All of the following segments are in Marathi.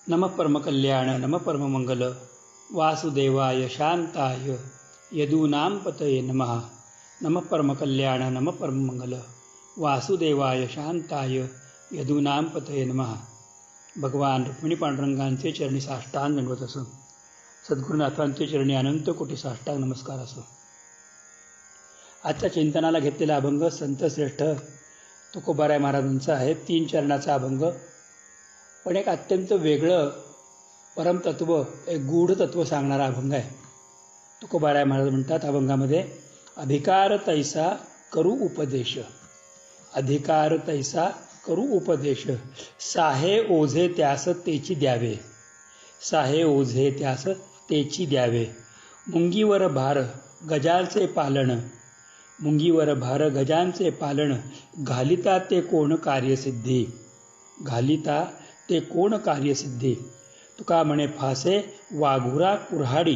नमः परमकल्याण नमः परममंगल वासुदेवाय शांताय यदूनां पतये नमः। नमः परमकल्याण नमः परममंगल वासुदेवाय शांताय यदूनां पतये नमः। भगवान रुक्मिणी पांडुरंगांचे चरणी साष्टांग दंडवत असो, सद्गुरुनाथांचे चरणी अनंत कोटी साष्टांग नमस्कार असो। आजच्या चिंतनाला घेतलेला अभंग संत श्रेष्ठ तुकोबाराय महाराजांचा आहे। 3 चरणाचा अभंग, पण एक अत्यंत वेगळं परमतत्व, एक गूढ तत्व सांगणारा अभंग आहे। तुकोबाराय महाराज म्हणतात अभंगामध्ये, अधिकार तैसा करू उपदेश, अधिकार तैसा करू उपदेश, साहे ओझे त्यास तेची द्यावे, साहे ओझे त्यास तेची द्यावे, मुंगीवर भार गजांचे पालन, मुंगीवर भार गजांचे पालन, घालिता ते कोण कार्यसिद्धी, घालिता ते कोण कार्यसिद्धी, तुका म्हणे फासे वाघुरा कुऱ्हाडी,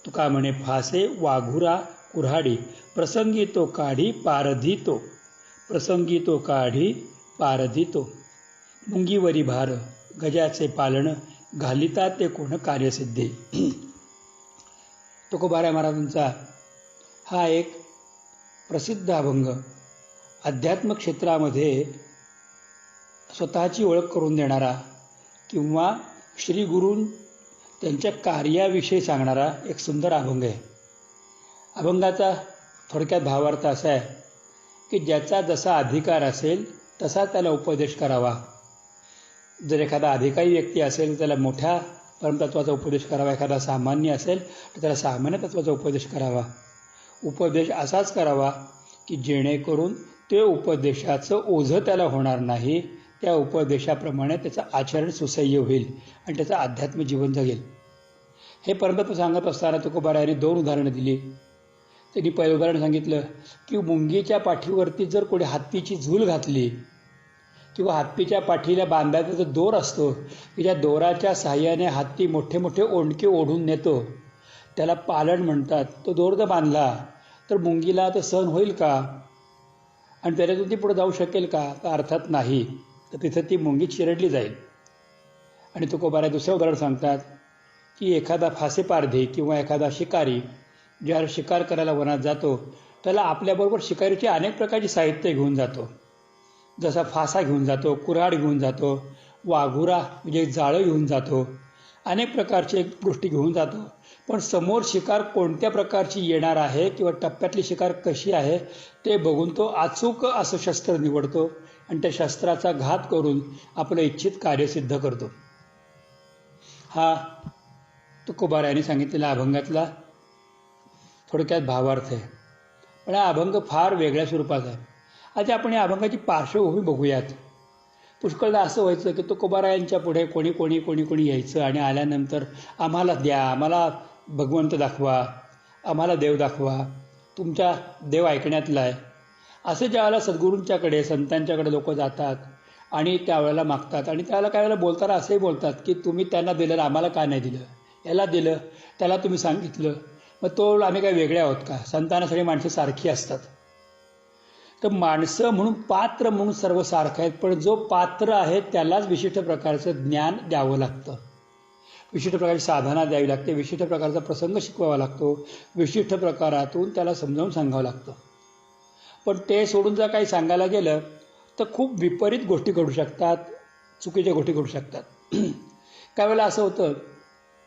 तुका म्हणे फासे वाघुरा कुऱ्हाडी, प्रसंगी तो काढी पारधितो, प्रसंगी तो काढी पारधितो, मुंगीवरी भार गजाचे पालन, घालिता ते कोण कार्यसिद्धी। तुकोबाराय महाराजांचा हा एक प्रसिद्ध अभंग, अध्यात्म क्षेत्रामध्ये स्वतःची ओळख करून देणारा किंवा श्री गुरून त्यांच्या कार्याविषयी सांगणारा एक सुंदर अभंग आहे। अभंगाचा थोडक्यात भावार्थ असा आहे की ज्याचा जसा अधिकार असेल तसा त्याला उपदेश करावा। जर एखादा अधिकारी व्यक्ती असेल तर त्याला मोठ्या परमतत्वाचा उपदेश करावा, एखादा सामान्य असेल तर त्याला सामान्य तत्वाचा उपदेश करावा। उपदेश असाच करावा की जेणेकरून ते उपदेशाचं ओझं त्याला होणार नाही, त्या उपदेशाप्रमाणे त्याचं आचरण सुसह्य होईल आणि त्याचं अध्यात्म जीवन जगेल। हे परमतत्व सांगत असताना तुकोबारायांनी 2 उदाहरणं दिली। त्यांनी पहिलं उदाहरण सांगितलं की मुंगीच्या पाठीवरती जर कोणी हत्तीची झूल घातली किंवा हत्तीच्या पाठीला बांधायचा जो दोर असतो की ज्या दोराच्या साहाय्याने हत्ती मोठे मोठे ओंडके ओढून नेतो, त्याला पालन म्हणतात। तो दोर जर बांधला तर मुंगीला ते सहन होईल का आणि त्याच्यातून ती पुढे जाऊ शकेल का? तर अर्थात नाही, तर तिथं ती मुंगी चिरडली जाईल। आणि तुकोबाराय दुसरं उदाहरण सांगतात की एखादा फासेपारधी किंवा एखादा शिकारी ज्यावेळेला शिकार करायला वनात जातो त्याला आपल्याबरोबर शिकारीची अनेक प्रकारची साहित्य घेऊन जातो, जसा फासा घेऊन जातो, कुऱ्हाड घेऊन जातो, वाघुरा म्हणजे जाळं घेऊन जातो, अनेक प्रकारचे गोष्टी घेऊन जातो। पण समोर शिकार कोणत्या प्रकारची येणार आहे किंवा टप्प्यातली शिकार कशी आहे ते बघून तो अचूक असं शस्त्र निवडतो आणि त्या शस्त्राचा घात करून आपलं इच्छित कार्य सिद्ध करतो। हा तुकोबारायांनी सांगितलेला अभंगातला थोडक्यात भावार्थ आहे, पण हा अभंग फार वेगळ्या स्वरूपाचा आहे। आता आपण या अभंगाची पार्श्वभूमी बघूयात। पुष्कळदा असं व्हायचं की तुकोबारायांच्या पुढे कोणी कोणी कोणी कोणी यायचं आणि आल्यानंतर आम्हाला द्या, आम्हाला भगवंत दाखवा, आम्हाला देव दाखवा, तुमच्या देव ऐकण्यातला आहे, असं ज्यावेळेला सद्गुरूंच्याकडे संतांच्याकडे लोक जातात आणि त्यावेळेला मागतात आणि त्यावेळेला काय वेळेला बोलताना असंही बोलतात की तुम्ही त्यांना दिलं आम्हाला का नाही दिलं, याला दिलं त्याला तुम्ही सांगितलं, मग तो आम्ही काय वेगळे आहोत का? संतांना सगळी माणसं सारखी असतात। तर माणसं म्हणून पात्र म्हणून सर्व सारखं आहेत, पण जो पात्र आहे त्यालाच विशिष्ट प्रकारचं ज्ञान द्यावं लागतं, विशिष्ट प्रकारची साधना द्यावी लागते, विशिष्ट प्रकारचा प्रसंग शिकवावा लागतो, विशिष्ट प्रकारातून त्याला समजावून सांगावं लागतं। पण ते सोडून जर काही सांगायला गेलं तर खूप विपरीत गोष्टी घडू शकतात, चुकीच्या गोष्टी घडू शकतात। काही वेळेला असं होतं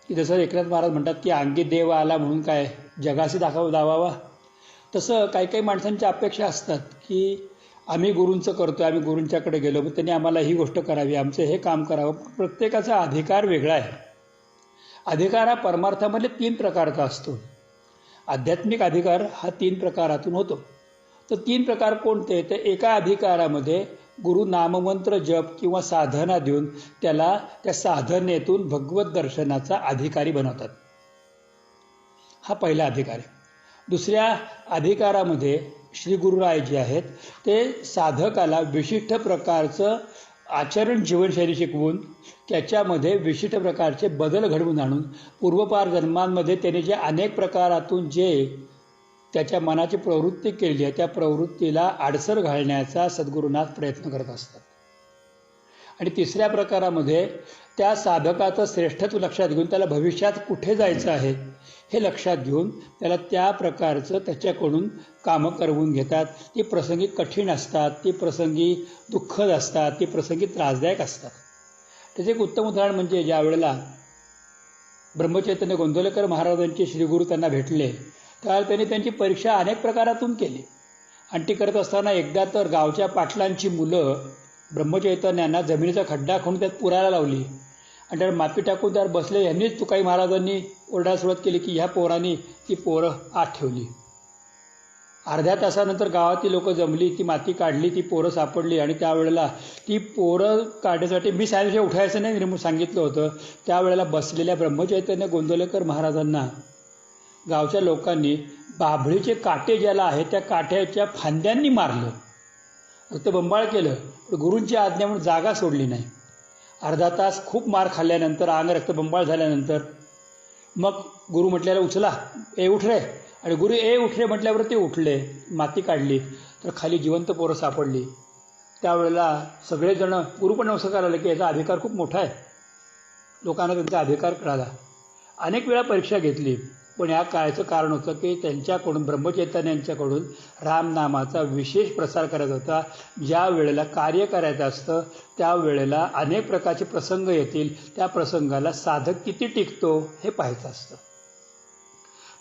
की जसं एकनाथ महाराज म्हणतात की अंगी देव आला म्हणून काय जगाशी दावावा, तसं काही काही माणसांच्या अपेक्षा असतात की आम्ही गुरूंचं करतो, आम्ही गुरूंच्याकडे गेलो मग त्यांनी आम्हाला ही गोष्ट करावी, आमचं हे काम करावं। प्रत्येकाचा अधिकार वेगळा आहे। अधिकार हा परमार्थामध्ये 3 प्रकारचा असतो। आध्यात्मिक अधिकार हा 3 प्रकारातून होतो। तर 3 प्रकार कोणते? तर एका अधिकारामध्ये गुरु नाममंत्र जप किंवा साधना देऊन त्याला त्या साधनेतून भगवत दर्शनाचा अधिकारी बनवतात, हा पहिला अधिकार आहे। दुसऱ्या अधिकारामध्ये श्री गुरुराय जे आहेत ते साधकाला विशिष्ट प्रकारचं आचरण जीवनशैली शिकवून त्याच्यामध्ये विशिष्ट प्रकारचे बदल घडवून आणून पूर्वपार जन्मांमध्ये त्याने जे अनेक प्रकारातून जे त्याच्या मनाची प्रवृत्ती केली आहे त्या प्रवृत्तीला आडसर घालण्याचा सद्गुरुनाथ प्रयत्न करत असतात। आणि तिसऱ्या प्रकारामध्ये त्या साधकाचं श्रेष्ठत्व लक्षात घेऊन त्याला भविष्यात कुठे जायचं आहे हे लक्षात घेऊन त्याला त्या प्रकारचं त्याच्याकडून कामं करवून घेतात. ती प्रसंगी कठीण असतात, ती प्रसंगी दुःखद असतात, ती प्रसंगी त्रासदायक असतात. त्याचे एक उत्तम उदाहरण म्हणजे ज्या वेळेला ब्रह्मचैतन्य गोंदवलेकर महाराजांचे श्रीगुरू त्यांना भेटले त्यावेळेला त्यांनी त्यांची परीक्षा अनेक प्रकारातून केली. आणि ती करत असताना एकदा तर गावच्या पाटलांची मुलं ब्रह्मचैतन्यांना जमिनीचा खड्डा खणून त्यात पुरायला लावली आणि त्यावर माती टाकून त्यावर बसले. यांनीच तुकाई महाराजांनी ओरडायला सुरुवात केली की ह्या पोरांनी ती पोरं आत ठेवली. अर्ध्या तासानंतर गावातील लोक जमली, ती माती काढली, ती पोरं सापडली. आणि त्यावेळेला ती पोरं काढण्यासाठी मी सायंशी उठायचं नाही म्हणून सांगितलं होतं. त्यावेळेला बसलेल्या ब्रह्मचैतन्य गोंदवलेकर महाराजांना गावच्या लोकांनी बाभळीचे काटे ज्याला आहे त्या काट्याच्या फांद्यांनी मारलं, रक्तबंबाळ केलं. पण गुरूंची आज्ञा म्हणून जागा सोडली नाही. अर्धा तास खूप मार खाल्ल्यानंतर, अंग रक्तबंबाळ झाल्यानंतर मग गुरु म्हटल्याला उचला, ए उठ रे. आणि गुरु ए उठ रे म्हटल्यावर ते उठले, माती काढली तर खाली जिवंत पोरं सापडली. त्यावेळेला सगळेजण गुरु पण नमस्कार आले की याचा अधिकार खूप मोठा आहे. लोकांना त्यांचा अधिकार कळाला. अनेक वेळा परीक्षा घेतली, पण या काळाचं कारण होतं की त्यांच्याकडून ब्रह्मचैतन्यांच्याकडून रामनामाचा विशेष प्रसार करायचा होता. ज्या वेळेला कार्य करायचं असतं त्यावेळेला अनेक प्रकारचे प्रसंग येतील, त्या प्रसंगाला साधक किती टिकतो हे पाहायचं असतं.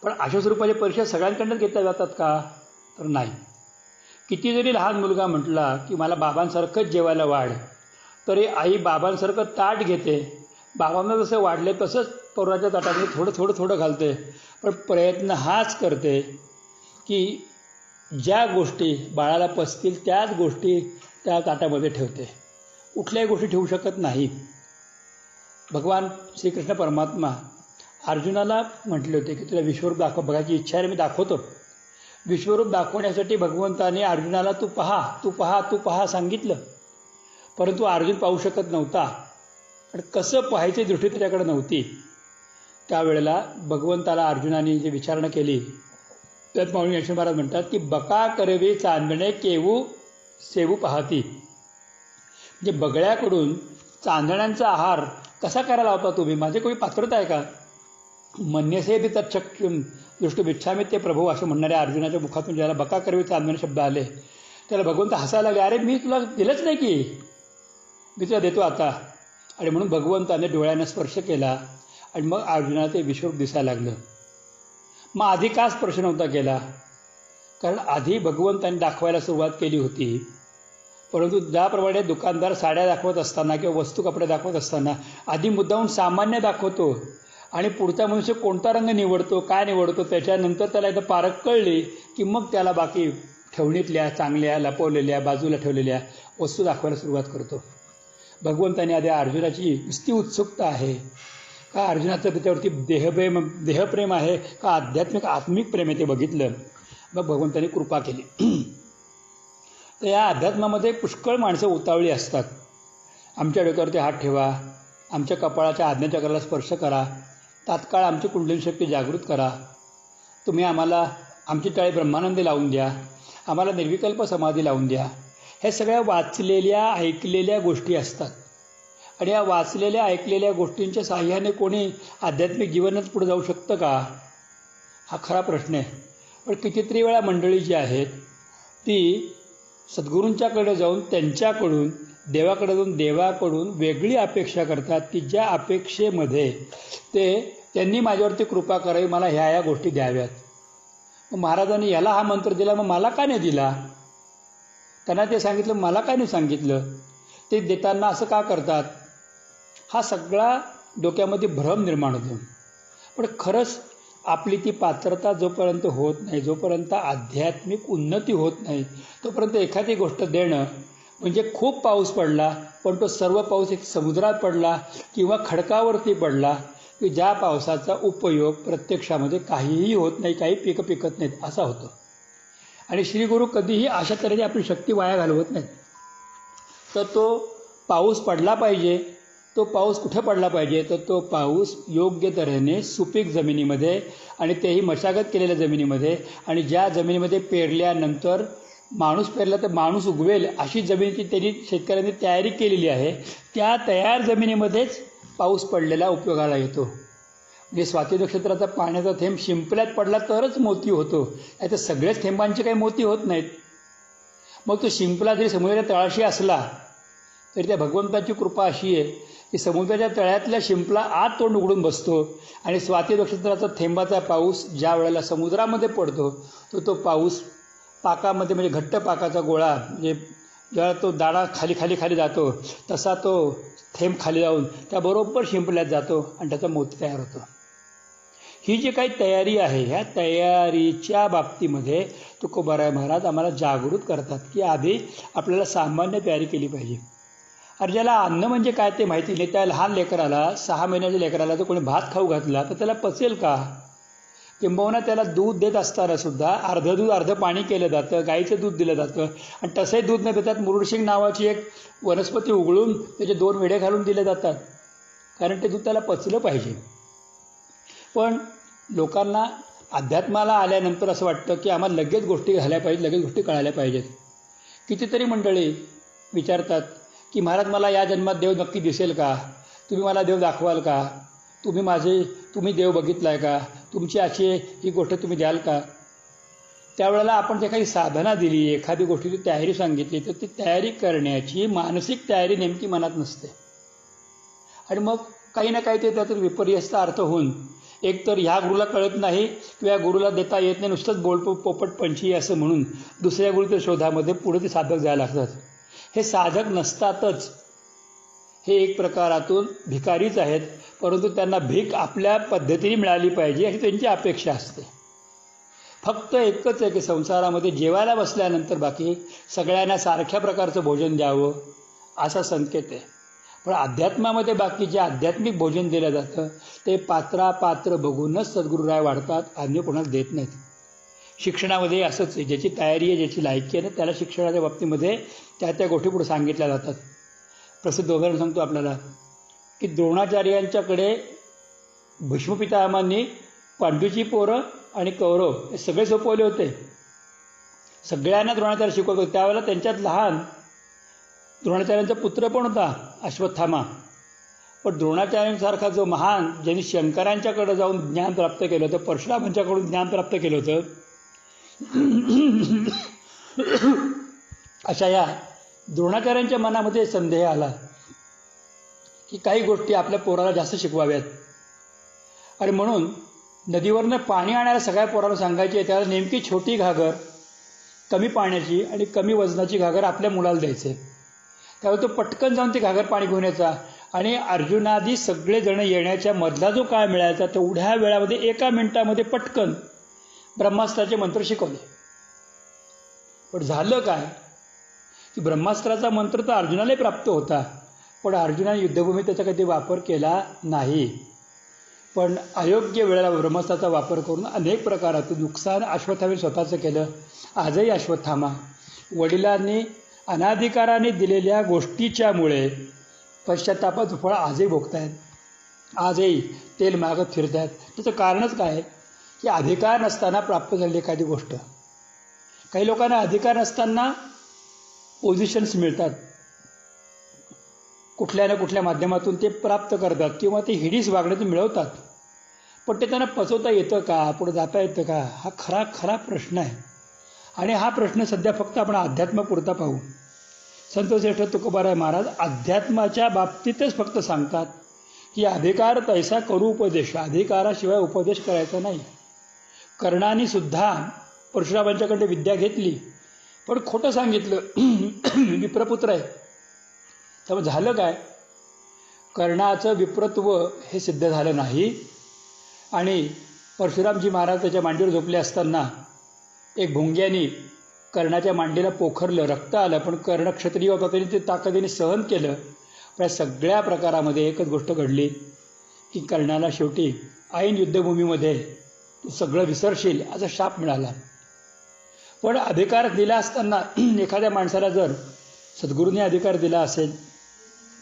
पण अशा स्वरूपाच्या परीक्षा सगळ्यांकडून घेतल्या जातात का? तर नाही. किती जरी लहान मुलगा म्हटला की मला बाबांसारखंच जेवायला वाढ, तरी आई बाबांसारखं ताट घेते. बाबांना जसं वाढले तसंच पोराच्या ताटामध्ये थोडं थोडं थोडं घालते. पण प्रयत्न हाच करते की ज्या गोष्टी बाळाला पचतील त्याच गोष्टी त्या ताटामध्ये ठेवते, कुठल्याही गोष्टी ठेवू शकत नाही. भगवान श्रीकृष्ण परमात्मा अर्जुनाला म्हटले होते की तुला विश्वरूप बघायची इच्छा आहे, मी दाखवतो. विश्वरूप दाखवण्यासाठी भगवंताने अर्जुनाला तू पहा तू पहा तू पहा सांगितलं, परंतु अर्जुन पाहू शकत नव्हता. आणि कसं पाहायची दृष्टी त्याच्याकडे नव्हती. त्यावेळेला भगवंताला अर्जुनाने जी विचारणा केली त्यात माऊली ज्ञानेश्वर महाराज म्हणतात की बका करवे चांदणे केवू सेवू पाहती. म्हणजे बगळ्याकडून चांदण्यांचा आहार कसा करायला होता तुम्ही, माझे कोणी पात्रता आहे का? मन्यसे बी तत्शक्यम दृष्टुभिच्छामी ते प्रभू असं म्हणणाऱ्या अर्जुनाच्या मुखातून ज्याला बका करवे चांदणे शब्द आले त्याला भगवंत हसायला लागले, अरे मी तुला दिलंच नाही की, मी तुला देतो आता. आणि म्हणून भगवंताने डोळ्यानं स्पर्श केला आणि मग अर्जुनाला ते विश्वरूप दिसायला लागलं. मग आधी का स्पर्श नव्हता केला? कारण आधी भगवंताने दाखवायला सुरुवात केली होती, परंतु ज्याप्रमाणे दुकानदार साड्या दाखवत असताना किंवा वस्तू कपडे दाखवत असताना आधी मुद्दाहून सामान्य दाखवतो आणि पुढचा मनुष्य कोणता रंग निवडतो काय निवडतो त्याच्यानंतर त्याला एकदा पारख कळली की मग त्याला बाकी ठेवणीतल्या चांगल्या लपवलेल्या बाजूला ठेवलेल्या वस्तू दाखवायला सुरुवात करतो. भगवंताने आधी अर्जुनाची नुसती उत्सुकता आहे का, अर्जुनाचं त्याच्यावरती देहप्रेम आहे का आध्यात्मिक आत्मिक प्रेम आहे ते बघितलं. मग भगवंताने कृपा केली. तर या अध्यात्मामध्ये पुष्कळ माणसं उतावळी असतात. आमच्या डोक्यावरती हात ठेवा, आमच्या कपाळाच्या आज्ञाचक्राला स्पर्श करा, तात्काळ आमची कुंडलिनी शक्ती जागृत करा, तुम्ही आम्हाला आमची टाळी ब्रह्मानंदी लावून द्या, आम्हाला निर्विकल्प समाधी लावून द्या. हे सगळ्या वाचलेल्या ऐकलेल्या गोष्टी असतात. आणि या वाचलेल्या ऐकलेल्या गोष्टींच्या साह्याने कोणी आध्यात्मिक जीवनच पुढे जाऊ शकतं का? हा खरा प्रश्न आहे. पण कितीतरी वेळा मंडळी जी आहेत ती सद्गुरूंच्याकडे जाऊन त्यांच्याकडून देवाकडे जाऊन देवाकडून वेगळी अपेक्षा करतात की ज्या अपेक्षेमध्ये त्यांनी माझ्यावरती कृपा करावी, मला ह्या गोष्टी द्याव्यात. मग महाराजांनी याला हा मंत्र दिला, मग मला का नाही दिला? त्यांना ते सांगितलं, मला काय नाही सांगितलं? ते देताना असं का करतात? हा सगळा डोक्यामध्ये भ्रम निर्माण होतो. पण खरंच आपली ती पात्रता जोपर्यंत होत नाही, जोपर्यंत आध्यात्मिक उन्नती होत नाही, तोपर्यंत एखादी गोष्ट देणं म्हणजे खूप पाऊस पडला पण तो सर्व पाऊस एक समुद्रात पडला किंवा खडकावरती पडला की ज्या पावसाचा उपयोग प्रत्यक्षामध्ये काहीही होत नाही, काही पिकं पिकत नाहीत असा होतो. आणि श्रीगुरू कधीही अशा तऱ्हेने आपली शक्ती वाया घालवत नाहीत. तर तो पाऊस पडला पाहिजे. तो पाऊस कुठे पडला पाहिजे? तर तो पाऊस योग्य तऱ्हेने सुपीक जमिनीमध्ये आणि तेही मशागत केलेल्या जमिनीमध्ये आणि ज्या जमिनीमध्ये पेरल्यानंतर माणूस पेरला तर माणूस उगवेल अशी जमिनीची त्यांनी शेतकऱ्यांनी तयारी केलेली आहे. त्या तयार जमिनीमध्येच पाऊस पडलेला उपयोगाला येतो. म्हणजे स्वाती नक्षत्राचा पाण्याचा थेंब शिंपल्यात पडला तरच मोती होतो, नाही तर सगळेच थेंबांचे काही मोती होत नाहीत. मग तो शिंपला जरी समुद्राच्या तळाशी असला तरी त्या भगवंताची कृपा अशी आहे की समुद्राच्या तळ्यातल्या शिंपला आत तोंड उघडून बसतो आणि स्वाती नक्षत्राचा थेंबाचा पाऊस ज्या वेळेला समुद्रामध्ये पडतो तो पाऊस पाकामध्ये म्हणजे घट्ट पाकाचा गोळा म्हणजे जेव्हा तो दाणा खाली खाली खाली जातो तसा तो थेंब खाली जाऊन त्याबरोबर शिंपल्यात जातो आणि त्याचा मोती तयार होतो. ही जी काही तयारी आहे ह्या तयारीच्या बाबतीमध्ये तुकोबाराय महाराज आम्हाला जागृत करतात की आधी आपल्याला सामान्य तयारी केली पाहिजे. अरे ज्याला अन्न म्हणजे काय ते माहिती नाही त्या लहान लेकराला 6 महिन्याच्या लेकराला जर कोणी भात खाऊ घातला तर त्याला पचेल का? किंबहुना त्याला दूध देत असताना सुद्धा अर्धं दूध अर्धं पाणी केलं जातं, गाईचं दूध दिलं जातं आणि तसंही दूध न देतात मुरुडशिंग नावाची एक वनस्पती उघडून त्याचे 2 वेढे घालून दिले जातात, कारण ते दूध त्याला पचलं पाहिजे. पण लोकांना अध्यात्माला आल्यानंतर असं वाटतं की आम्हाला लगेच गोष्टी घालायला पाहिजेत, लगेच गोष्टी कळायला पाहिजेत. कितीतरी मंडळी विचारतात की महाराज मला या जन्मात देव नक्की दिसेल का? तुम्ही मला देव दाखवाल का? तुम्ही देव बघितला आहे का? तुमची अशी ही गोष्ट तुम्ही द्याल का? त्यावेळेला आपण जे काही साधना दिली, एखादी गोष्टीची तयारी सांगितली तर ती तयारी करण्याची मानसिक तयारी नेमकी मनात नसते आणि मग काही ना काही ते त्यातून विपर्यस्त अर्थ होऊन एकतर ह्या गुरुला कळत नाही किंवा या गुरुला देता येत नाही, नुसतंच बोल पोपट पंछी असं म्हणून दुसऱ्या गुरुच्या शोधामध्ये पुढे ते साधक जायला लागतात. हे साधक नसतातच, हे एक प्रकारातून भिकारीच आहेत, परंतु त्यांना भीक आपल्या पद्धतीने मिळाली पाहिजे अशी त्यांची अपेक्षा असते. फक्त एकच आहे की संसारामध्ये जेवायला बसल्यानंतर बाकी सगळ्यांना सारख्या प्रकारचं भोजन द्यावं असा संकेत आहे. पण अध्यात्मामध्ये बाकी जे आध्यात्मिक भोजन दिलं जातं ते पात्र बघूनच सद्गुरुराय वाढतात, अन्य कोणाला देत नाहीत. शिक्षणामध्ये असंच आहे, ज्याची तयारी आहे ज्याची लायकी आहे ना त्याला शिक्षणाच्या बाबतीमध्ये त्या गोष्टी पुढे सांगितल्या जातात. प्रसिद्ध उदाहरण सांगतो आपल्याला की द्रोणाचार्यांच्याकडे भीष्मपितामहांनी पांडूची पोरं आणि कौरव हे सगळे सोपवले होते. सगळ्यांना द्रोणाचार्य शिकवत होते. त्यावेळेला त्यांच्यात लहान द्रोणाचार्यांचा पुत्र पण होता अश्वत्थामा. पण द्रोणाचार्यांसारखा जो महान ज्यांनी शंकरांच्याकडे जाऊन ज्ञान प्राप्त केलं होतं, परशुरामांच्याकडून ज्ञान प्राप्त केलं होतं, अशा या द्रोणाचार्यांच्या मनामध्ये संदेह आला की काही गोष्टी आपल्या पोराला जास्त शिकवाव्यात आणि म्हणून नदीवरनं पाणी आणायला सगळ्या पोराला सांगायचे. त्याला नेमकी छोटी घागर कमी पाण्याची आणि कमी वजनाची घागर आपल्या मुलाला द्यायचे. त्यावेळी तो पटकन जाऊन ती घागर पाणी घेऊन यायचा आणि अर्जुनादी सगळेजण येण्याच्या मधला जो काळ मिळायचा तेवढ्या वेळामध्ये 1 मिनिटामध्ये पटकन ब्रह्मास्त्राचे मंत्र शिकवले. पण झालं काय की ब्रह्मास्त्राचा मंत्र तर अर्जुनालाही प्राप्त होता, पण अर्जुनाने युद्धभूमीत त्याचा कधी वापर केला नाही. पण अयोग्य वेळेला ब्रह्मास्त्राचा वापर करून अनेक प्रकारातून नुकसान अश्वत्थामाने स्वतःचं केलं. आजही अश्वत्थामा वडिलांनी अनाधिकाराने दिलेल्या गोष्टीच्यामुळे पश्चात्तापाचं फळ आजही भोगतायत, आजही तेल मागत फिरत आहेत. त्याचं कारणच काय की अधिकार नसताना प्राप्त झालेली एखादी गोष्ट. काही लोकांना अधिकार नसताना पोझिशन्स मिळतात, कुठल्या ना कुठल्या माध्यमातून ते प्राप्त करतात किंवा ते हिडीस वागण्यातून मिळवतात. पण ते त्यांना पचवता येतं का, पुढे जाता येतं का, हा खरा प्रश्न आहे. आणि हा प्रश्न सध्या फक्त आपण अध्यात्मापुरता पाहू. संतश्रेष्ठ तुकोबाराय महाराज अध्यात्माच्या बाबतीतच फक्त सांगतात की अधिकार तैसा करू उपदेश, अधिकाराशिवाय उपदेश करायचा नाही. कर्णाने सुद्धा परशुरामांच्याकडे विद्या घेतली पण खोटं सांगितलं, विप्रपुत्र आहे. त्यामुळे झालं काय, कर्णाचं विप्रत्व हे सिद्ध झालं नाही आणि परशुरामजी महाराज त्याच्या मांडीवर झोपले असताना एक भुंग्यानी कर्णाच्या मांडीला पोखरलं, रक्त आलं, पण कर्ण क्षत्रिय होता तरी ते ताकदीने सहन केलं. पण या सगळ्या प्रकारामध्ये एकच गोष्ट घडली की कर्णाला शेवटी ऐन युद्धभूमीमध्ये तू सगळं विसरशील असा शाप मिळाला. पण अधिकार दिला असताना एखाद्या माणसाला जर सद्गुरूंनी अधिकार दिला असेल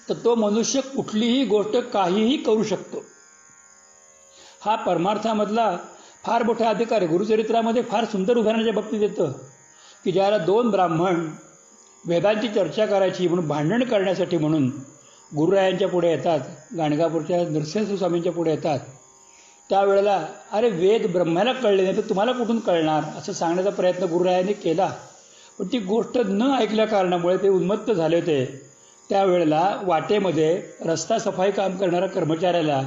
तर तो मनुष्य कुठलीही गोष्ट काहीही करू शकतो. हा परमार्थामधला फार मोठा अधिकार आहे. गुरुचरित्रामध्ये फार सुंदर उदाहरणाच्या बाबतीत येतं की ज्याला दोन ब्राह्मण वेदांची चर्चा करायची म्हणून भांडण करण्यासाठी म्हणून गुरुरायांच्या पुढे येतात, गाणगापूरच्या नरसिंह स्वामींच्या पुढे येतात. त्यावेळेला अरे वेद ब्रह्माला कळले नाही तर तुम्हाला कुठून कळणार असं सांगण्याचा प्रयत्न गुरुरायांनी केला. पण ती गोष्ट न ऐकल्या कारणामुळे ते उन्मत्त झाले होते. त्यावेळेला वाटेमध्ये रस्ता सफाई काम करणाऱ्या कर्मचाऱ्याला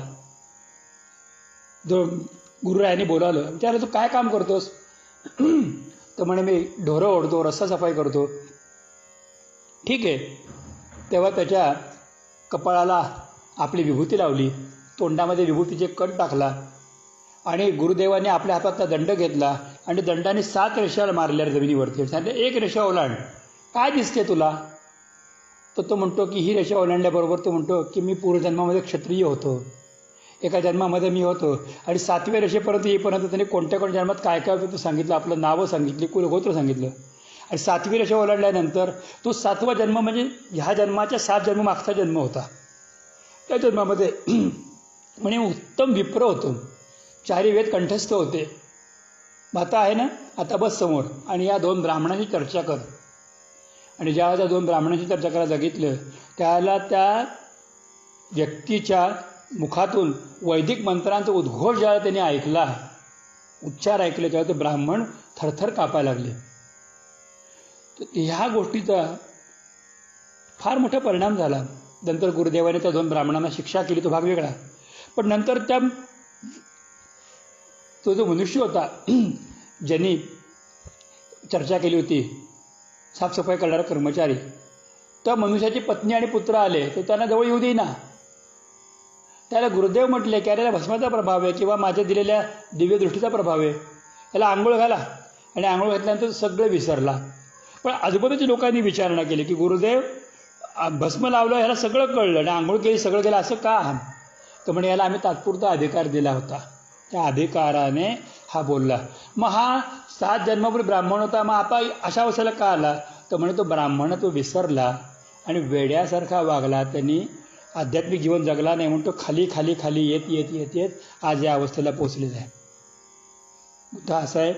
गुरुरायांनी बोलावलं. विचारलं, तू काय काम करतोस? तर म्हणे मी ढोरं ओढतो, रस्ता सफाई करतो. ठीक आहे. तेव्हा त्याच्या कपाळाला आपली विभूती लावली, तोंडामध्ये विभूतीचे कण टाकला आणि गुरुदेवाने आपल्या हातातला दंड घेतला आणि दंडाने 7 रेषा मारल्या जमिनीवरती. सांगितलं, 1 रेषा ओलांड, काय दिसते तुला? तर तो म्हणतो की ही रेषा ओलांडल्याबरोबर तो म्हणतो की मी पूर्वजन्मामध्ये क्षत्रिय होतो, एका जन्मामध्ये मी होतो. आणि 7व्या रेषेपर्यंत येईपर्यंत त्याने कोणत्या कोणत्या जन्मात काय काय होतं ते सांगितलं, आपलं नावं सांगितली, कुलगोत्र सांगितलं. आणि 7वी रेषा ओलांडल्यानंतर तो 7वा जन्म म्हणजे ह्या जन्माच्या 7 जन्म मागचा जन्म होता. त्या जन्मामध्ये म्हणे उत्तम विप्र होतो, 4 वेद कंठस्थ होते. आता आहे ना, आता बस समोर आणि या 2 ब्राह्मणांची चर्चा कर. आणि ज्या 2 ब्राह्मणांची चर्चा करायला बघितलं त्याला त्या व्यक्तीच्या मुखातून वैदिक मंत्रांचा उद्घोष ज्यावेळेला त्याने ऐकला, उच्चार ऐकले, तेव्हा ते ब्राह्मण थरथर कापायला लागले. तर ह्या गोष्टीचा फार मोठा परिणाम झाला. नंतर गुरुदेवाने त्या 2 ब्राह्मणांना शिक्षा केली, तो भाग वेगळा. पण नंतर तो जो मनुष्य होता ज्यांनी चर्चा केली होती, साफसफाई करणारा कर्मचारी, त्या मनुष्याची पत्नी आणि पुत्र आले, तर त्यांना जवळ येऊ देईना. त्याला गुरुदेव म्हटले की अरे याला भस्माचा प्रभाव आहे किंवा माझ्या दिलेल्या दिव्य दृष्टीचा प्रभाव आहे, याला आंघोळ घाला. आणि आंघोळ घातल्यानंतर सगळं विसरला. पण आजूबाजूच्या लोकांनी विचारणा केली की गुरुदेव भस्म लावलं, ह्याला सगळं कळलं आणि आंघोळ केली, सगळं केलं, असं का? तर म्हणे याला आम्ही तात्पुरता अधिकार दिला होता, त्या अधिकाराने हा बोलला. मग हा 7 जन्मापूर्वी ब्राह्मण होता, मग आता अशा अवस्थेला का आला? तर म्हणे तो ब्राह्मण तो विसरला आणि वेड्यासारखा वागला, त्यांनी आध्यात्मिक जीवन जगला नाही, म्हणून तो खाली खाली खाली येत येत येत येत आज या अवस्थेला पोचलेला आहे. मुद्दा असा आहे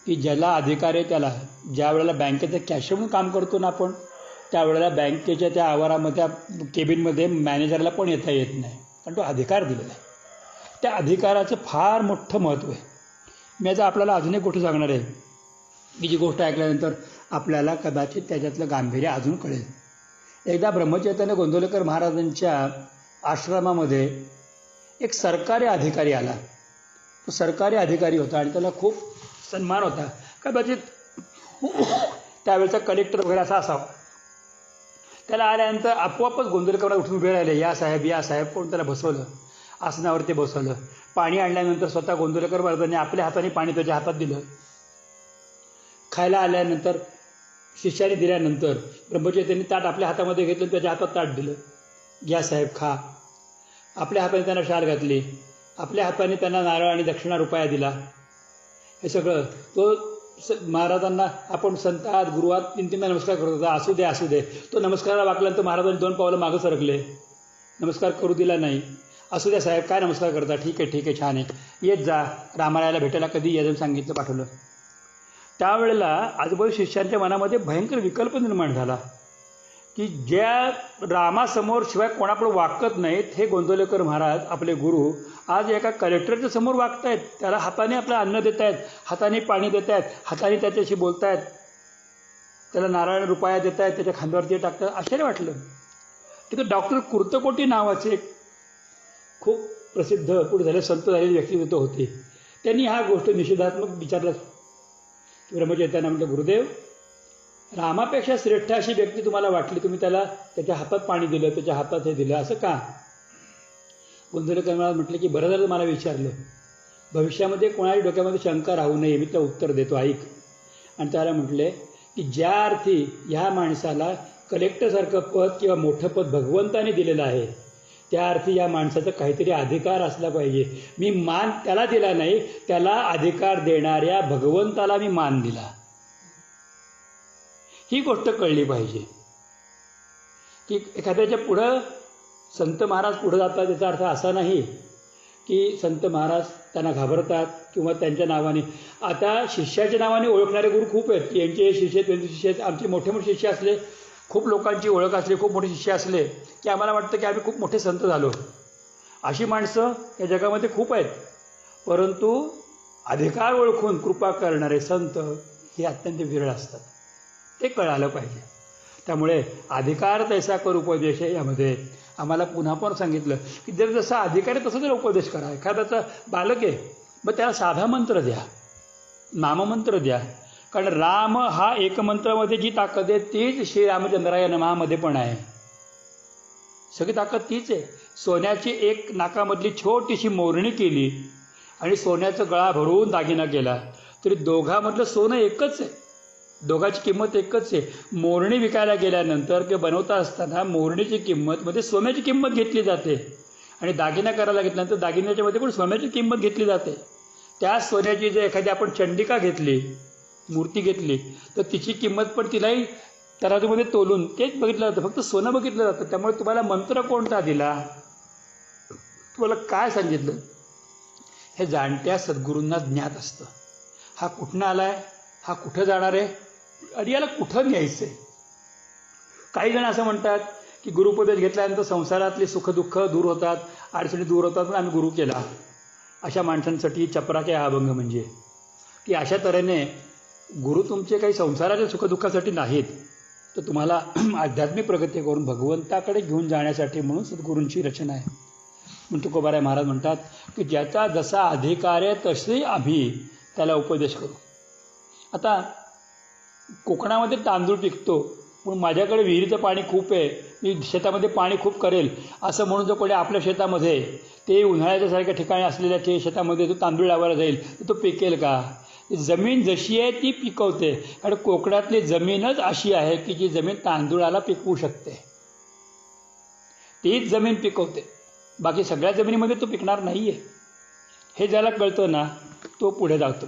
की ज्याला अधिकार आहे त्याला, ज्या वेळेला बँकेचं कॅशियर म्हणून काम करतो ना आपण, त्यावेळेला बँकेच्या त्या आवारामध्ये त्या केबिनमध्ये मॅनेजरला पण येता येत नाही, कारण तो अधिकार दिलेला आहे. त्या अधिकाराचं फार मोठं महत्त्व आहे. मी आता आपल्याला अजून एक गोष्ट सांगणार आहे की जी गोष्ट ऐकल्यानंतर आपल्याला कदाचित त्याच्यातलं गांभीर्य अजून कळेल. एकदा ब्रह्मचैतन्य गोंदवलेकर महाराजांच्या आश्रमामध्ये एक सरकारी अधिकारी आला. तो सरकारी अधिकारी होता आणि त्याला खूप सन्मान होता. कदाचित त्यावेळेचा कलेक्टर वगैरे असा असावा. त्याला आल्यानंतर आपोआपच गोंदवलेकर उठून उभे राहिले, या साहेब या साहेब. कोण त्याला बसवलं, आसनावरती बसवलं. पाणी आणल्यानंतर स्वतः गोंदवलेकर महाराजांनी आपल्या हाताने पाणी त्याच्या हातात दिलं. खायला आल्यानंतर शिष्याने दिल्यानंतर ब्रह्मचैतन्यांनी ताट आपल्या हातामध्ये घेतलं, त्याच्या हातात ताट दिलं, घ्या साहेब खा. आपल्या हाताने त्यांना शाल घातली, आपल्या हाताने त्यांना नारळ आणि दक्षिणा रुपया दिला. हे सगळं तो महाराजांना आपण संतात गुरुवात 3-3 नमस्कार करत होता. असू दे असू दे. तो नमस्काराला वाकल्यानंतर महाराजांनी 2 पावलं मागं सरकले, नमस्कार करू दिला नाही. असू द्या साहेब, काय नमस्कार करता, ठीक आहे छान आहे, येत जा, रामारायाला भेटायला कधी यायचं सांगितलं, पाठवलं. त्यावेळेला आजूबाजू शिष्यांच्या मनामध्ये भयंकर विकल्प निर्माण झाला की ज्या रामासमोर शिवाय कोणापुढे वाकत नाहीत, हे गोंदवलेकर महाराज आपले गुरु आज एका कलेक्टरच्या समोर वागत आहेत. त्याला हाताने आपलं अन्न देत आहेत, हाताने पाणी देत आहेत, हाताने त्याच्याशी बोलत आहेत, त्याला नारायण रुपया देत आहेत, त्याच्या खांद्यावरती टाकतात. आश्चर्य वाटलं. तिथं डॉक्टर कुर्तकोटी नावाचे खूप प्रसिद्ध पुढे झाले संत झालेले व्यक्तिमत्व होते. त्यांनी हा गोष्ट निषेधात्मक विचारलं. ब्रह्मचैतन्य म्हटलं, गुरुदेव रामापेक्षा श्रेष्ठ अशी व्यक्ती तुम्हाला वाटली, तुम्ही त्याला त्याच्या हातात पाणी दिलं, त्याच्या हातात हे दिलं, असं का? गोंदवलेकर महाराज म्हटलं की बरं झालं मला विचारलं, भविष्यामध्ये कोणाच्या डोक्यामध्ये शंका राहू नये, मी त्याला उत्तर देतो, ऐक. आणि त्याला म्हटले की ज्या अर्थी ह्या माणसाला कलेक्टरसारखं पद किंवा मोठं पद भगवंताने दिलेलं आहे, त्या अर्थी या माणसाचा काहीतरी अधिकार असला पाहिजे. मी मान त्याला दिला नाही, त्याला अधिकार देणाऱ्या भगवंताला मी मान दिला. ही गोष्ट कळली पाहिजे की एखाद्याच्या पुढं संत महाराज पुढं जातात, याचा अर्थ असा नाही की संत महाराज त्यांना घाबरतात किंवा त्यांच्या नावाने. आता शिष्याच्या नावाने ओळखणारे गुरु खूप आहेत. यांचे शिष्य त्यांचे शिष्य आहेत. आमचे मोठे मोठे शिष्य असले, खूप लोकांची ओळख असली, खूप मोठे शिष्य असले की आम्हाला वाटतं की आम्ही खूप मोठे संत झालो. अशी माणसं या जगामध्ये खूप आहेत. परंतु अधिकार ओळखून कृपा करणारे संत हे अत्यंत विरळ असतात. ते कळालं पाहिजे. त्यामुळे अधिकार तैसा कर उपदेश आहे यामध्ये आम्हाला पुन्हा पण सांगितलं की जर जसा अधिकार आहे तसं जर उपदेश करा. एखाद्याचा बालक आहे, मग त्याला साधा मंत्र द्या, नाममंत्र द्या. कारण राम हा एकमंत्रामध्ये जी ताकद आहे तीच श्रीरामचंद्राय नमःमध्ये पण आहे. सगळी ताकद तीच आहे. सोन्याची एक नाकामधली छोटीशी मोरणी केली आणि सोन्याचा गळा भरून दागिना केला तरी दोघांमधलं सोनं एकच आहे. दोघांची किंमत एकच आहे. मोरणी विकायला गेल्यानंतर किंवा बनवता असताना मोरणीची किंमत मध्ये सोन्याची किंमत घेतली जाते आणि दागिना करायला घेतल्यानंतर दागिन्याच्या मध्ये पण सोन्याची किंमत घेतली जाते. त्या सोन्याची जर एखादी आपण चंडिका घेतली, मूर्ती घेतली, तर तिची किंमत पण तिलाही तराजूमध्ये तोलून तेच बघितलं जातं. फक्त सोनं बघितलं जातं. त्यामुळे तुम्हाला मंत्र कोणता दिला, तुम्हाला काय सांगितलं, हे जाणत्या सद्गुरूंना ज्ञात असतं. हा कुठनं आलाय, हा कुठं जाणार आहे आणि याला कुठं न्यायचं आहे. काही जण असं म्हणतात की गुरुपदेश घेतल्यानंतर संसारातले सुखदुःख दूर होतात, अडचणी दूर होतात, पण आम्ही गुरु केला. अशा माणसांसाठी चपराके हा अभंग म्हणजे की अशा तऱ्हेने गुरु तुमचे काही संसाराच्या सुखदुःखासाठी नाहीत, तर तुम्हाला आध्यात्मिक प्रगती करून भगवंताकडे घेऊन जाण्यासाठी म्हणून सद्गुरूंची रचना आहे. म्हणून तुकोबाराय महाराज म्हणतात की ज्याचा जसा अधिकार आहे तसे आम्ही त्याला उपदेश करू. आता कोकणामध्ये तांदूळ पिकतो, पण माझ्याकडे विहिरीचं पाणी खूप आहे, मी शेतामध्ये पाणी खूप करेल असं म्हणून जर कोणी आपल्या शेतामध्ये, ते उन्हाळ्याच्या सारख्या ठिकाणी असलेल्या शेतामध्ये तो तांदूळ लावायला जाईल तर तो पिकेल का. जमीन जशी आहे ती पिकवते. कारण कोकणातली जमीनच अशी आहे की जी जमीन तांदूळाला पिकवू शकते, तीच जमीन पिकवते. बाकी सगळ्या जमिनीमध्ये तो पिकणार नाही आहे. हे ज्याला कळतं ना तो पुढे जातो.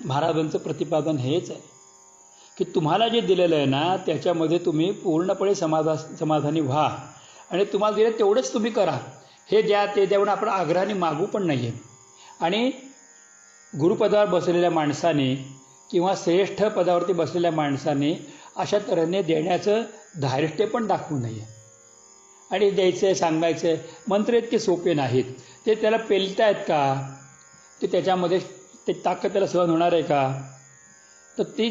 महाराजांचं प्रतिपादन हेच आहे की तुम्हाला जे दिलेलं आहे ना त्याच्यामध्ये तुम्ही पूर्णपणे समाधानी व्हा आणि तुम्हाला दिलं तेवढंच तुम्ही करा. हे द्या ते द्या म्हणून आपण आग्रहाने मागू पण नाही आहे. आणि गुरुपदावर बसलेल्या माणसाने किंवा श्रेष्ठ पदावरती बसलेल्या माणसाने अशा तऱ्हेने देण्याचं धारिष्ट्य पण दाखवू नये. आणि द्यायचं आहे, सांगायचं आहे, मंत्र इतके सोपे नाहीत. ते त्याला पेलतायत का, ते त्याच्यामध्ये ते ताकद त्याला सहन होणार आहे का, तर ती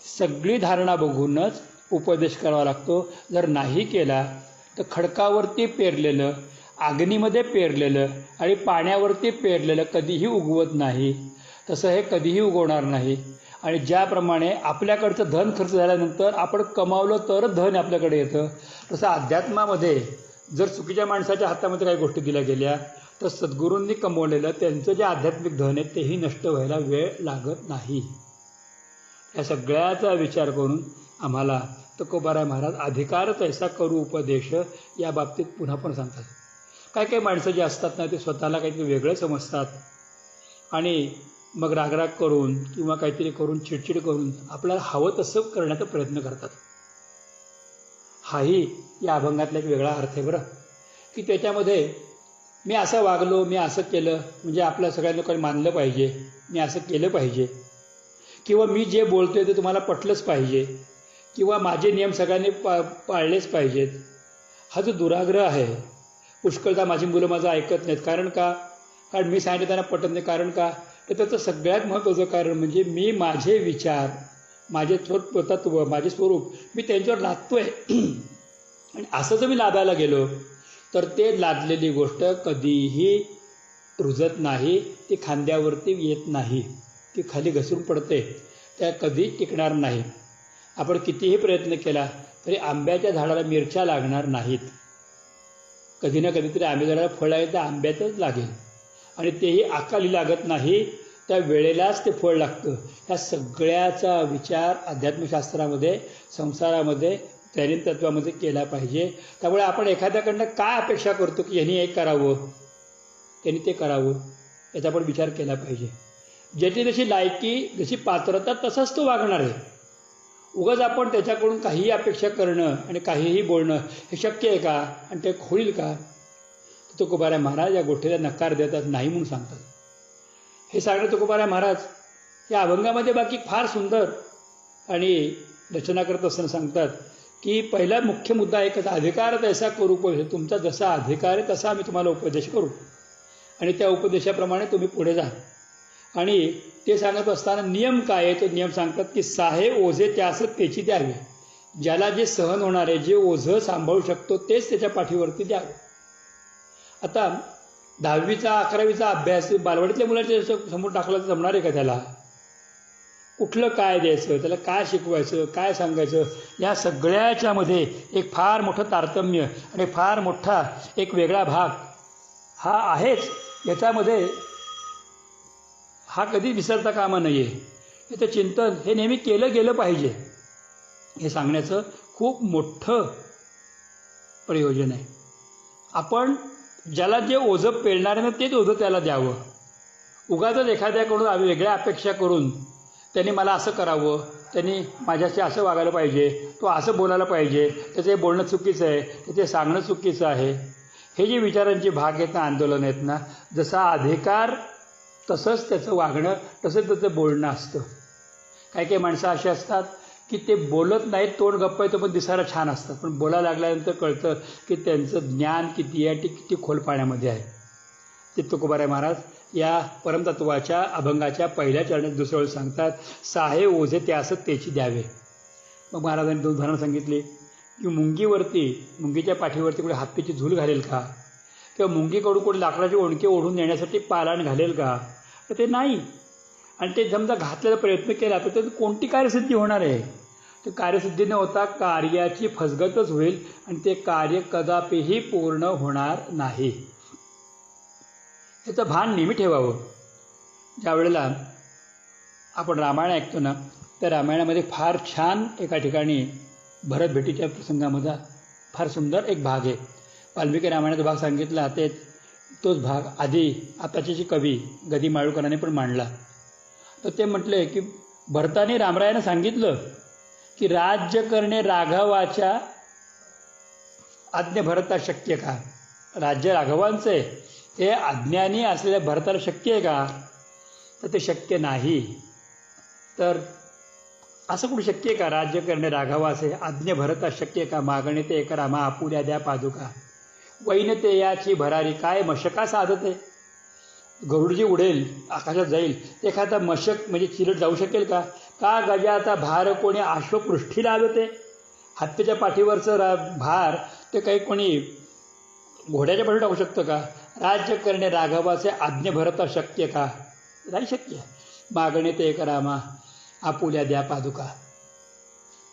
सगळी धारणा बघूनच उपदेश करावा लागतो. जर नाही केला तर खडकावरती पेरलेलं, अग्नीमध्ये पेरलेलं आणि पाण्यावरती पेरलेलं कधीही उगवत नाही. तसं हे कधीही उगवणार नाही. आणि ज्याप्रमाणे आपल्याकडचं धन खर्च झाल्यानंतर आपण कमावलं तर धन आपल्याकडे येतं, तसं अध्यात्मामध्ये जर चुकीच्या माणसाच्या हातामध्ये काही गोष्टी दिल्या गेल्या तर सद्गुरूंनी कमवलेलं त्यांचं जे आध्यात्मिक धन आहे तेही नष्ट व्हायला वेळ लागत नाही. या सगळ्याचा विचार करून आम्हाला तुकोबाराय महाराज अधिकार तैसा करू उपदेश या बाबतीत पुन्हा पण सांगतात. काय काही माणसं जे असतात ना ते स्वतःला काहीतरी वेगळं समजतात आणि मग रागराग करून किंवा काहीतरी करून चिडचिड करून आपल्याला हवं तसं करण्याचा प्रयत्न करतात. हाही या अभंगातला एक वेगळा अर्थ आहे बरं, की त्याच्यामध्ये मी असं वागलो, मी असं केलं म्हणजे आपल्या सगळ्या लोकांनी मानलं पाहिजे, मी असं केलं पाहिजे, किंवा मी जे बोलतोय ते तुम्हाला पटलंच पाहिजे, किंवा माझे नियम सगळ्यांनी पाळलेच पाहिजेत. हा जो दुराग्रह आहे, पुष्कळदा माझी मुलं माझं ऐकत नाहीत. कारण का, कारण मी सांगितलं त्यांना पटत नाही. कारण का, तर त्याचं सगळ्यात महत्त्वाचं कारण म्हणजे मी माझे विचार, माझे तत्व, माझे स्वरूप मी त्यांच्यावर लादतो आहे. आणि असं जर मी लादायला गेलो तर ते लादलेली गोष्ट कधीही रुजत नाही, ती खांद्यावरती येत नाही, ती खाली घसरून पडते, त्या कधी टिकणार नाही. आपण कितीही प्रयत्न केला तरी आंब्याच्या झाडाला मिरच्या लागणार नाहीत. कधी ना कधीतरी आंब्या झाडाला फळ आहे तर आंब्यातच लागेल, आणि तेही अकाली लागत नाही, त्या वेळेलाच ते फळ लागतं. ह्या सगळ्याचा विचार अध्यात्मशास्त्रामध्ये, संसारामध्ये, दैनिक तत्वामध्ये केला पाहिजे. त्यामुळे आपण एखाद्याकडनं काय अपेक्षा करतो की यांनी हे करावं, त्यांनी ते करावं, याचा पण विचार केला पाहिजे. ज्याची जशी लायकी, जशी पात्रता तसाच तो वागणार आहे. उगाच आपण त्याच्याकडून काहीही अपेक्षा करणं आणि काहीही बोलणं हे शक्य आहे का आणि ते होईल का. तुकोबाराय महाराज या गोष्टीला नकार देतात, नाही म्हणून सांगतात. हे सांगणे तुकोबाराय महाराज या अभंगामध्ये बाकी फार सुंदर आणि रचना करत असताना सांगतात की पहिला मुख्य मुद्दा एकच, अधिकार तैसा करू उपदेश. तुमचा जसा अधिकार आहे तसा आम्ही तुम्हाला उपदेश करू आणि त्या उपदेशाप्रमाणे तुम्ही पुढे जा. आणि ते सांगत असताना नियम काय आहे, तो नियम सांगतात की साहे ओझे त्यास त्याची द्यावे. ज्याला जे सहन होणार आहे, जे ओझं सांभाळू शकतो तेच त्याच्या पाठीवरती द्यावे. आता 10वीचा 11वीचा अभ्यास बालवाडीतल्या मुलाच्या समोर टाकला तर जमणार आहे का त्याला? कुठलं काय द्यायचं, त्याला काय शिकवायचं, काय सांगायचं, या सगळ्याच्यामध्ये एक फार मोठं तारतम्य आणि फार मोठा एक वेगळा भाग हा आहेच. याच्यामध्ये हा कधी विसरता कामा नये. याचं चिंतन हे नेहमी केलं गेलं पाहिजे, हे सांगण्याचं खूप मोठं प्रयोजन आहे. आपण ज्याला जे ओझं पेलणार आहे ना तेच ओझं त्याला द्यावं. उगाचच एखाद्याकडून आम्ही वेगळ्या अपेक्षा करून त्यांनी मला असं करावं, त्यांनी माझ्याशी असं वागायला पाहिजे, तो असं बोलायला पाहिजे, त्याचं बोलणं चुकीचं आहे, त्याचे सांगणं चुकीचं आहे, हे जे विचारांचे भाग आहेत ना, आंदोलन आहेत ना, जसा अधिकार तसंच त्याचं वागणं, तसंच त्याचं बोलणं असतं. काही काही माणसं अशी असतात की ते बोलत नाहीत, तोंड गप्प येतं पण दिसायला छान असतात, पण बोलायला लागल्यानंतर कळतं की त्यांचं ज्ञान किती आहे, ते किती खोल पाण्यामध्ये आहे. ते तुकोबाराय महाराज या परमतत्वाच्या अभंगाच्या पहिल्या चरणात दुसऱ्या वेळी सांगतात, साहे ओझे त्यास त्याची द्यावे. मग महाराजांनी 2 उदाहरणं सांगितली की मुंगीच्या पाठीवरती कुठे हत्तीची झूल घालेल का, किंवा मुंगीकडून कोणी लाकडाची ओणके ओढून नेण्यासाठी पालाण घालेल का, तर ते नाही. आणि ते समजा घातलेला प्रयत्न केला तर त्यात कोणती कार्यसिद्धी होणार आहे? तर कार्यसिद्धी न होता कार्याची फसगतच होईल आणि ते कार्य कदापिही पूर्ण होणार नाही. याचं भान नेहमी ठेवावं. ज्या वेळेला आपण रामायण ऐकतो ना, त्या रामायणामध्ये फार छान एका ठिकाणी भरत भेटीच्या प्रसंगामध्ये फार सुंदर एक भाग आहे. वाल्मिकी रामायणाचा भाग सांगितला, तोच भाग आधी आताचे जे कवी गदी माळुकरांनी पण मांडला. तर ते म्हटले की भरताने रामरायानं सांगितलं की राज्य करणे राघवाच्या आज्ञा भरता शक्य का? राज्य राघवांचं आहे, हे अज्ञानी असलेल्या भरताला शक्य आहे का? तर ते शक्य नाही. तर असं कुठं शक्य आहे का? राज्य करणे राघवाचे आज्ञा भरता शक्य का? मागणे ते एक रामा आपुल्या द्या पादुका. वैन ते याची भरारी काय मशका साधते. गरुडजी उडेल, आकाशात जाईल, एखादा मशक म्हणजे चिलट जाऊ शकेल का? का गजाचा भार कोणी अश्वपृष्ठी लावते. हत्तीच्या पाठीवरचं भार ते काही कोणी घोड्याच्या पाठी टाकू शकतं का? राज्य करणे राघवाचे आज्ञा भरता शक्य का? नाही शक्य. मागणे ते एक रामा आपुल्या द्या पादुका.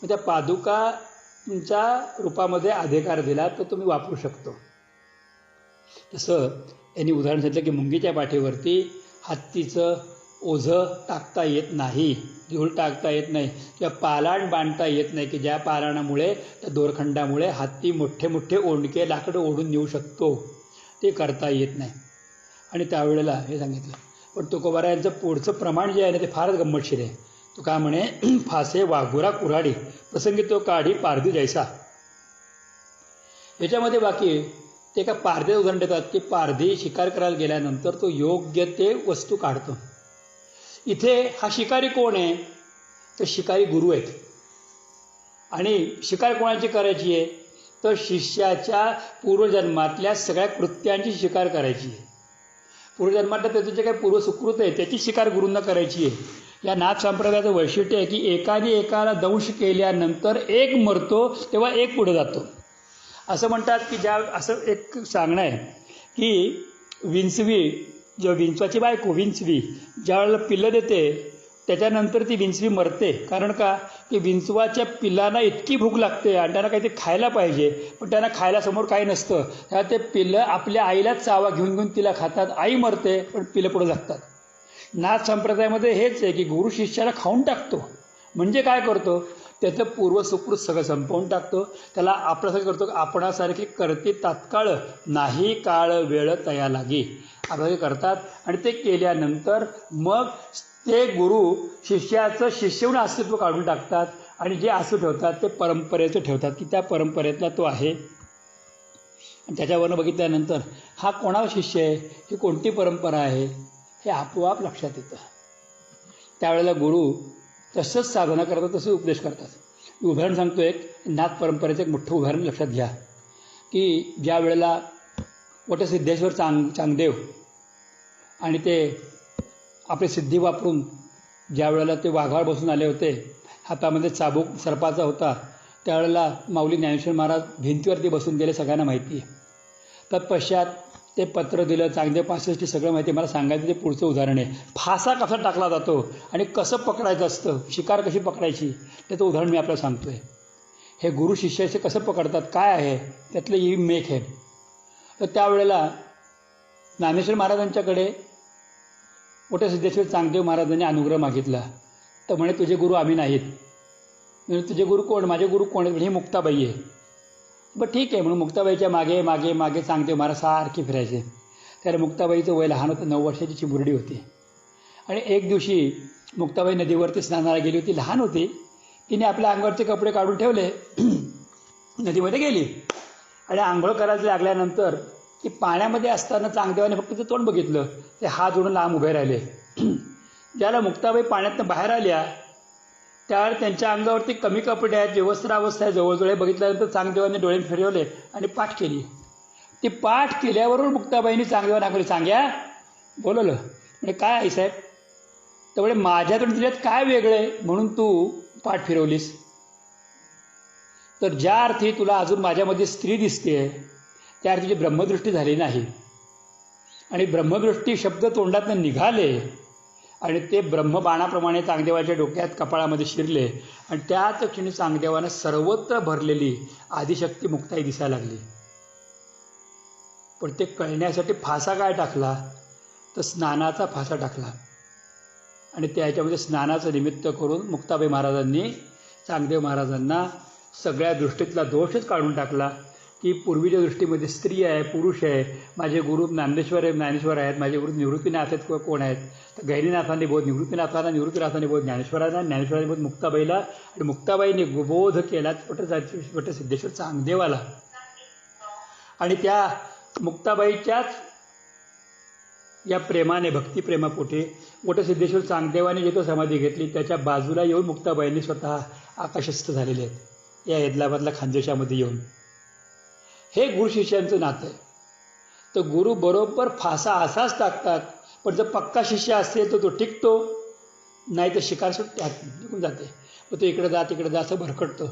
मग त्या पादुकांच्या रूपामध्ये अधिकार दिला तर तुम्ही वापरू शकतो. तसं यांनी उदाहरण सांगितलं की मुंगीच्या पाठीवरती हत्तीचं ओझं टाकता येत नाही, झूल टाकता येत नाही, किंवा पालाण बांधता येत नाही की ज्या पालाणामुळे त्या दोरखंडामुळे हत्ती मोठे मोठे ओंडके लाकडं ओढून नेऊ शकतो, ते करता येत नाही. आणि त्यावेळेला हे सांगितलं. पण तुकोबारायांचं पुढचं प्रमाण जे आहे ना ते फारच गंमतशीर आहे. तो काय म्हणे, फासे वाघुरा कुऱ्हाडी प्रसंगी तो काढी पारधी जैसा. याच्यामध्ये बाकी ते एका पारध्याचं उदाहरण देतात की पारधी शिकार करायला गेल्यानंतर तो योग्य ते वस्तू काढतो. इथे हा शिकारी कोण आहे? तर शिकारी गुरु आहेत. आणि शिकार कोणाची करायची आहे? तर शिष्याच्या पूर्वजन्मातल्या सगळ्या कृत्यांची शिकार करायची आहे. पूर्वजन्मातल्या त्याचं जे काही पूर्वसुकृत आहे त्याची शिकार गुरूंना करायची आहे. या नाथ संप्रदायाचं वैशिष्ट्य आहे की एकाने एकाला दंश केल्यानंतर एक मरतो तेव्हा एक पुढे जातो. असं म्हणतात की असं एक सांगणं आहे की विंचवी, जेव्हा विंचवाची बायको विंचवी ज्या वेळेला पिल्लं देते त्याच्यानंतर ती विंचवी मरते. कारण का? की विंचवाच्या पिल्लांना इतकी भूक लागते आणि त्यांना काहीतरी खायला पाहिजे, पण त्यांना खायला समोर काही नसतं. तेव्हा ते पिल्लं आपल्या आईलाच चावा घेऊन घेऊन तिला खातात. आई मरते पण पिल्लं पुढे जागतात. नाथ संप्रदायामध्ये हेच आहे की गुरु शिष्याला खाऊन टाकतो. म्हणजे काय करतो? त्याचं पूर्वसुकृत सगळं संपवून टाकतो. त्याला आपल्यासारखं करतो की आपणासारखे करते तात्काळ नाही काळ वेळ तया लागी आपल्याला करतात. आणि ते केल्यानंतर मग ते गुरु शिष्याचं शिष्यहून अस्तित्व काढून टाकतात आणि जे अस्तित्व ठेवतात ते परंपरेचं ठेवतात की त्या परंपरेतला तो आहे. आणि त्याच्यावरनं बघितल्यानंतर हा कोणाला शिष्य आहे, ही कोणती परंपरा आहे, हे आपोआप लक्षात येतं. त्यावेळेला गुरु तसंच साधना करतात, तसं उपदेश करतात. मी उदाहरण सांगतो, एक नाथ परंपरेचं एक मोठं उदाहरण लक्षात घ्या की ज्या वेळेला वटसिद्धेश्वर चांगदेव आणि ते आपली सिद्धी वापरून ज्या वेळेला ते वाघावर बसून आले होते, हातामध्ये चाबूक सर्पाचा होता, त्यावेळेला माऊली ज्ञानेश्वर महाराज भिंतीवरती बसून गेले, सगळ्यांना माहिती आहे. तत्पश्चात ते पत्र दिलं, चांगदेव 65 सगळं माहिती आहे. मला सांगायचं ते पुढचं उदाहरण आहे. फासा कसा टाकला जातो आणि कसं पकडायचं असतं, शिकार कशी पकडायची, त्याचं उदाहरण मी आपल्याला सांगतो आहे. हे गुरु शिष्याचे कसं पकडतात, काय आहे त्यातलं ही मेख आहे. तर त्यावेळेला ज्ञानेश्वर महाराजांच्याकडे वटसिद्धेश्वर चांगदेव महाराजांनी अनुग्रह मागितला. तर म्हणे तुझे गुरु आम्ही नाहीत. म्हणजे तुझे गुरु कोण, माझे गुरु कोण आहेत, ही मुक्ताबाई आहे. बरं ठीक आहे म्हणून मुक्ताबाईच्या मागे मागे मागे चांगदेव महाराज सारखे फिरायचे. त्याला मुक्ताबाईचं वय लहान होतं, 9 वर्षाची चिमुरडी होती. आणि एक दिवशी मुक्ताबाई नदीवरती स्नानाला गेली होती, लहान होती. तिने आपल्या अंगावरचे कपडे काढून ठेवले, नदीमध्ये गेली आणि आंघोळ करायला लागल्यानंतर ती पाण्यामध्ये असताना चांगदेवाने फक्त ते तोंड बघितलं, ते हात जोडून लांब उभे राहिले. ज्याला मुक्ताबाई पाण्यातनं बाहेर आल्या त्यावेळेला त्यांच्या अंगावरती कमी कपडे आहेत, व्यवस्थरावस्था आहे, जवळजवळ बघितल्यानंतर चांगदेवाने डोळे फिरवले आणि पाठ केली. ती पाठ केल्याबरोबर मुक्ताबाईंनी चांगदेवाने हाकली, सांग्या बोलवलं. म्हणजे काय आई साहेब, त्यामुळे माझ्याकडून तुझ्यात काय वेगळं आहे म्हणून तू पाठ फिरवलीस. तर ज्या अर्थी तुला अजून माझ्यामध्ये स्त्री दिसते त्या अर्थी तुझी ब्रह्मदृष्टी झाली नाही. आणि ब्रह्मदृष्टी शब्द तोंडातून निघाले आणि ते ब्रह्मबाणाप्रमाणे चांगदेवाच्या डोक्यात कपाळामध्ये शिरले आणि त्याच क्षणी चांगदेवानं सर्वत्र भरलेली आदिशक्ती मुक्ताई दिसायला लागली. पण ते कळण्यासाठी फासा काय टाकला, तर स्नानाचा फासा टाकला. आणि त्याच्यामध्ये स्नानाचं निमित्त करून मुक्ताबाई महाराजांनी चांगदेव महाराजांना सगळ्या दृष्टीतला दोषच काढून टाकला की पूर्वीच्या दृष्टीमध्ये स्त्री आहे, पुरुष आहे. माझे गुरु ज्ञानेश्वर आहेत, माझे गुरु निवृत्तीनाथ आहेत किंवा कोण आहेत, तर गहिनीनाथांनी बोध निवृत्तीनाथांना, निवृत्तीनाथांनी बोध ज्ञानेश्वरांना, ज्ञानेश्वरांनी बोध मुक्ताबाईला आणि मुक्ताबाईने बोध केला वटसिद्धेश्वर चांगदेवाला. आणि त्या मुक्ताबाईच्याच या प्रेमाने, भक्तिप्रेमापोटी वटसिद्धेश्वर चांगदेवाने जे तो समाधी घेतली त्याच्या बाजूला येऊन मुक्ताबाईंनी स्वतः आकाशस्थ झालेले आहेत या हैदराबादला खानदेशामध्ये येऊन. हे गुरु शिष्यांचं नातं आहे. तर गुरु बरोबर फासा असाच टाकतात, पण जर पक्का शिष्य असेल तर तो टिकतो, नाही तर शिकार निघून जाते, मग तो इकडे जा तिकडे जा असं भरकटतो.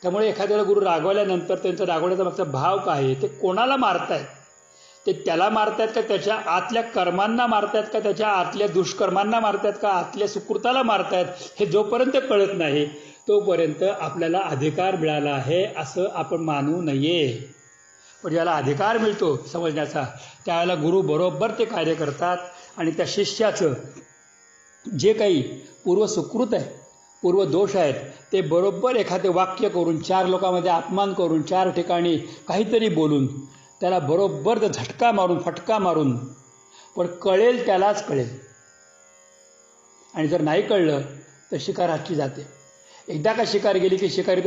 त्यामुळे एखाद्याला गुरु रागवल्यानंतर त्यांचा रागवण्याचा मागचा भाव काय आहे, ते कोणाला मारतायत, ते त्याला मारतायत का त्याच्या आतल्या कर्मांना मारतायत का त्याच्या आतल्या दुष्कर्मांना मारतायत का आतल्या सुकृताला मारतायत, हे जोपर्यंत कळत नाही तोपर्यंत आपल्याला अधिकार मिळाला आहे असं आपण मानू नये. पण ज्याला अधिकार मिळतो समजण्याचा त्यावेळेला गुरु बरोबर ते कार्य करतात आणि त्या शिष्याचं जे काही पूर्व सुकृत आहे, पूर्व दोष आहेत, ते बरोबर एखादे वाक्य करून, 4 लोकांमध्ये अपमान करून, 4 ठिकाणी काहीतरी बोलून त्याला बरोबर झटका मारून, फटका मारून, पण कळेल त्यालाच कळेल. आणि जर नाही कळलं तर शिकार हातची जाते. एकदा का शिकार गेली की शिकारी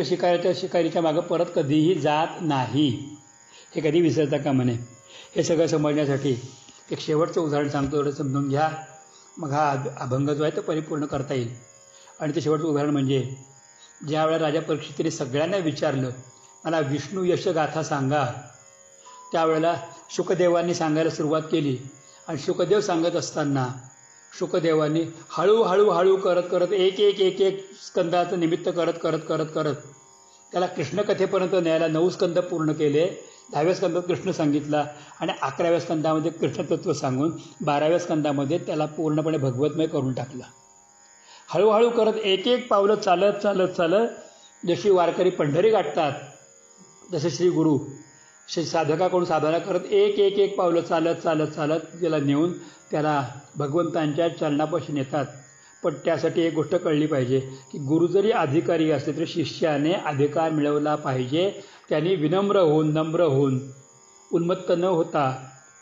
तर शिकारीच्या मागं परत कधीही जात नाही, हे कधी विसरता कामा नये. हे सगळं समजण्यासाठी एक शेवटचं उदाहरण सांगतो, एवढं समजून घ्या, मग हा अभंग जो आहे तो परिपूर्ण करता येईल. आणि ते शेवटचं उदाहरण म्हणजे ज्या वेळेला राजा परीक्षितीने सगळ्यांना विचारलं मला विष्णू यश गाथा सांगा, त्यावेळेला शुकदेवांनी सांगायला सुरुवात केली. आणि शुकदेव सांगत असताना शुकदेवांनी हळूहळू करत करत एक स्कंदाचं निमित्त करत त्याला कृष्णकथेपर्यंत न्यायला 9 स्कंद पूर्ण केले. 10व्या स्कंदात कृष्ण सांगितला आणि 11व्या स्कंदामध्ये कृष्णतत्व सांगून 12व्या स्कंदामध्ये त्याला पूर्णपणे भगवतमय करून टाकलं. हळूहळू करत एक पावलं चालत जशी वारकरी पंढरी गाठतात, जसे श्री गुरु श्री साधकाकडून साधना करत एक पावलं चालत त्याला नेऊन त्याला भगवंतांच्या चरणापाशी नेतात. पण त्यासाठी एक गोष्ट कळली पाहिजे की गुरु जरी अधिकारी असले तरी शिष्याने अधिकार मिळवला पाहिजे. त्यांनी विनम्र होऊन, नम्र होऊन, उन्मत्त न होता,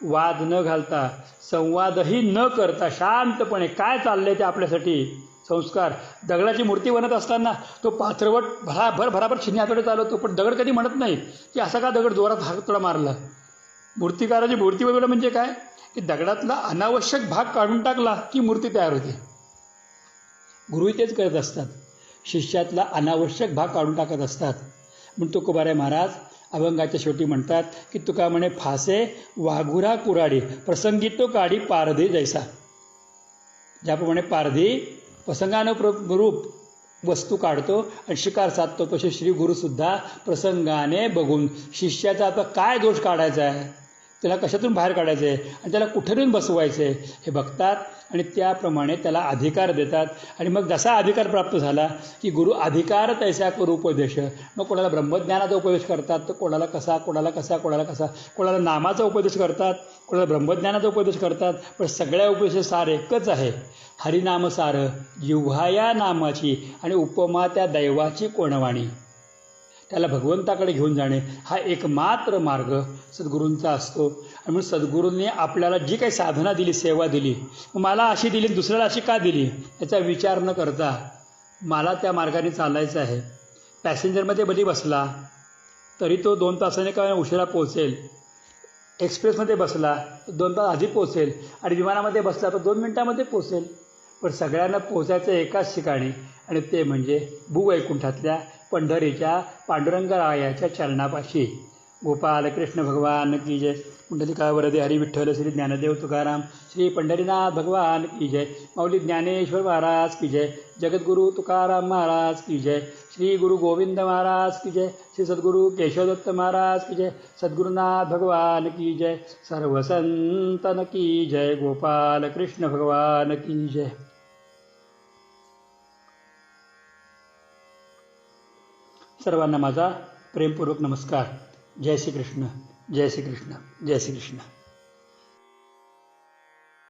वाद न घालता, संवादही न करता शांतपणे काय चाललंय ते आपल्यासाठी संस्कार. दगडाची मूर्ती बनत असताना तो पाथरवट भराभर छिन्नी हातोडे चालवतो, पण दगड कधी म्हणत नाही की असा का दगड जोरात हातोडा मारला. मूर्तिकाराची मूर्ती बनवणं म्हणजे काय की दगडातला अनावश्यक भाग काढून टाकला की मूर्ती तयार होते. गुरुही तेच करत असतात, शिष्यातला अनावश्यक भाग काढून टाकत असतात. म्हणून तुकोबाराय महाराज अभंगाच्या शेवटी म्हणतात की तुका म्हणे फासे वाघुरा कुराडी प्रसंगी तो काढी पारधी जैसा. ज्याप्रमाणे पारधी प्रसंगानुरूप वस्तू काढतो आणि शिकार साधतो, तसे श्री गुरुसुद्धा प्रसंगाने बघून शिष्याचा आता काय दोष काढायचा आहे, त्याला कशातून बाहेर काढायचं आहे आणि त्याला कुठेतून बसवायचं आहे हे बघतात आणि त्याप्रमाणे त्याला अधिकार देतात. आणि मग जसा अधिकार प्राप्त झाला की गुरु अधिकार तैसा करू उपदेश. मग कोणाला ब्रह्मज्ञानाचा उपदेश करतात, तर कोणाला कसा, कोणाला नामाचा उपदेश करतात, कोणाला ब्रह्मज्ञानाचा उपदेश करतात. पण सगळ्या उपदेश सार एकच आहे, हरिनाम सार जिव्हाया नामाची आणि उपमा त्या दैवाची कोणवाणी. त्याला भगवंताकडे घेऊन जाणे हा एकमात्र मार्ग सद्गुरूंचा असतो. आणि म्हणून सद्गुरूंनी आपल्याला जी काही साधना दिली, सेवा दिली, मला अशी दिली दुसऱ्याला अशी का दिली याचा विचार न करता मला त्या मार्गाने चालायचं आहे. पॅसेंजरमध्ये बली बसला तरी तो 2 तासाने का उशिरा पोहोचेल, एक्सप्रेसमध्ये बसला तर 2 तास आधी पोहोचेल आणि विमानामध्ये बसला तर 2 मिनिटामध्ये पोहोचेल. पण सगळ्यांना पोहोचायचं एकाच ठिकाणी आणि ते म्हणजे भूवैकुंठातल्या पंढरीच्या पांडुरंगरायाच्या चरणापाशी. गोपाल कृष्ण भगवान की जय. पुंडलिका वरदे हरी विठ्ठल श्री ज्ञानदेव तुकाराम श्री पंढरीनाथ भगवान की जय. माऊली ज्ञानेश्वर महाराज की जय. जगद्गुरु तुकाराम महाराज की जय. श्री गुरु गोविंद महाराज की जय. श्री सद्गुरु केशवदत्त महाराज की जय. सद्गुरुनाथ भगवान की जय. सर्व संतन की जय. गोपाल कृष्ण भगवान की जय. सर्वांना माझा प्रेमपूर्वक नमस्कार. जय श्री कृष्ण, जय श्री कृष्ण, जय श्री कृष्ण.